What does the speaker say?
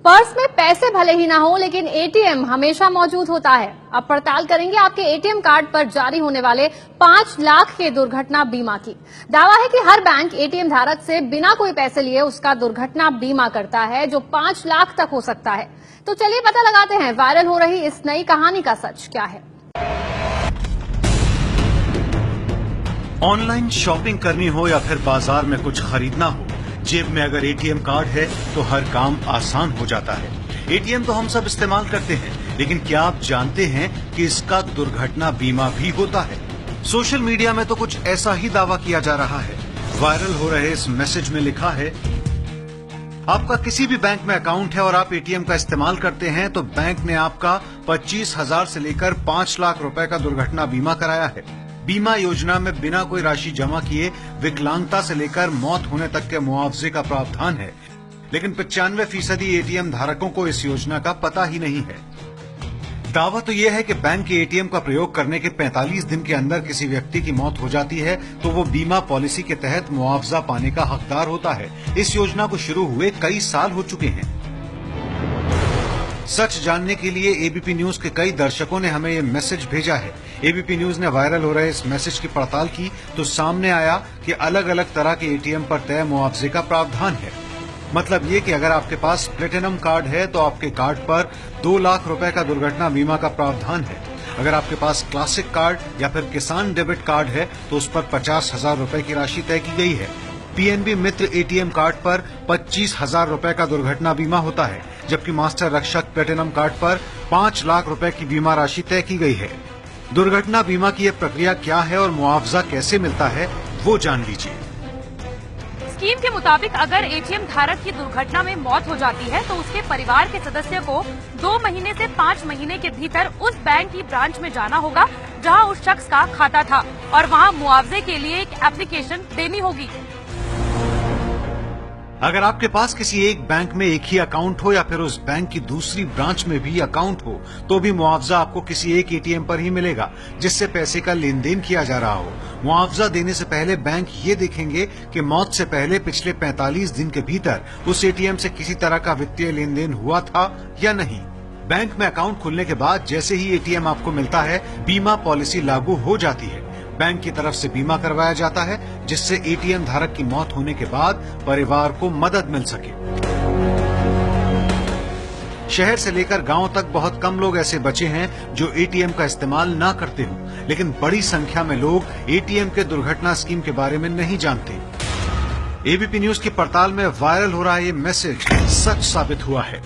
Purse में पैसे भले ही ना हो, लेकिन एटीएम हमेशा मौजूद होता है। अब पड़ताल करेंगे आपके एटीएम कार्ड पर जारी होने वाले 5 लाख के दुर्घटना बीमा की। दावा है कि हर बैंक एटीएम धारक से बिना कोई पैसे लिए उसका दुर्घटना बीमा करता है, जो 5 लाख तक हो सकता है। तो चलिए पता लगाते हैं वायरल हो रही इस नई कहानी का सच क्या है। ऑनलाइन शॉपिंग करनी हो या फिर बाजार में कुछ खरीदना हो, जेब में अगर एटीएम कार्ड है तो हर काम आसान हो जाता है। एटीएम तो हम सब इस्तेमाल करते हैं, लेकिन क्या आप जानते हैं कि इसका दुर्घटना बीमा भी होता है? सोशल मीडिया में तो कुछ ऐसा ही दावा किया जा रहा है। वायरल हो रहे इस मैसेज में लिखा है, आपका किसी भी बैंक में अकाउंट है और आप एटीएम का इस्तेमाल करते हैं तो बैंक ने आपका 25,000 से लेकर 5 लाख रुपए का दुर्घटना बीमा कराया है। बीमा योजना में बिना कोई राशि जमा किए विकलांगता से लेकर मौत होने तक के मुआवजे का प्रावधान है, लेकिन 95% एटीएम धारकों को इस योजना का पता ही नहीं है। दावा तो यह है कि बैंक के एटीएम का प्रयोग करने के 45 दिन के अंदर किसी व्यक्ति की मौत हो जाती है तो वो बीमा पॉलिसी के तहत मुआवजा पाने का हकदार होता है। इस योजना को शुरू हुए कई साल हो चुके हैं। सच जानने के लिए एबीपी न्यूज के कई दर्शकों ने हमें ये मैसेज भेजा है। एबीपी न्यूज ने वायरल हो रहे इस मैसेज की पड़ताल की तो सामने आया कि अलग अलग तरह के एटीएम पर तय मुआवजे का प्रावधान है। मतलब ये कि अगर आपके पास प्लेटिनम कार्ड है तो आपके कार्ड पर 2 लाख रुपए का दुर्घटना बीमा का प्रावधान है। अगर आपके पास क्लासिक कार्ड या फिर किसान डेबिट कार्ड है तो उस पर 50,000 रुपए की राशि तय की गई है। पीएनबी मित्र एटीएम कार्ड पर 25,000 रुपए का दुर्घटना बीमा होता है, जबकि मास्टर रक्षक प्लेटिनम कार्ड पर 5 लाख रुपए की बीमा राशि तय की गई है। दुर्घटना बीमा की यह प्रक्रिया क्या है और मुआवजा कैसे मिलता है, वो जान लीजिए। स्कीम के मुताबिक अगर एटीएम धारक की दुर्घटना में मौत हो जाती है तो उसके परिवार के सदस्य को 2 महीने से 5 महीने के भीतर उस बैंक की ब्रांच में जाना होगा जहां उस शख्स का खाता था और वहां मुआवजे के लिए एक एप्लीकेशन देनी होगी। अगर आपके पास किसी एक बैंक में एक ही अकाउंट हो या फिर उस बैंक की दूसरी ब्रांच में भी अकाउंट हो तो भी मुआवजा आपको किसी एक एटीएम पर ही मिलेगा जिससे पैसे का लेन देन किया जा रहा हो। मुआवजा देने से पहले बैंक ये देखेंगे कि मौत से पहले पिछले 45 दिन के भीतर उस एटीएम से किसी तरह का वित्तीय लेन देन हुआ था या नहीं। बैंक में अकाउंट खुलने के बाद जैसे ही एटीएम आपको मिलता है, बीमा पॉलिसी लागू हो जाती है। बैंक की तरफ से बीमा करवाया जाता है जिससे एटीएम धारक की मौत होने के बाद परिवार को मदद मिल सके। शहर से लेकर गांव तक बहुत कम लोग ऐसे बचे हैं जो एटीएम का इस्तेमाल ना करते हो, लेकिन बड़ी संख्या में लोग एटीएम के दुर्घटना स्कीम के बारे में नहीं जानते। एबीपी न्यूज की पड़ताल में वायरल हो रहा ये मैसेज सच साबित हुआ है।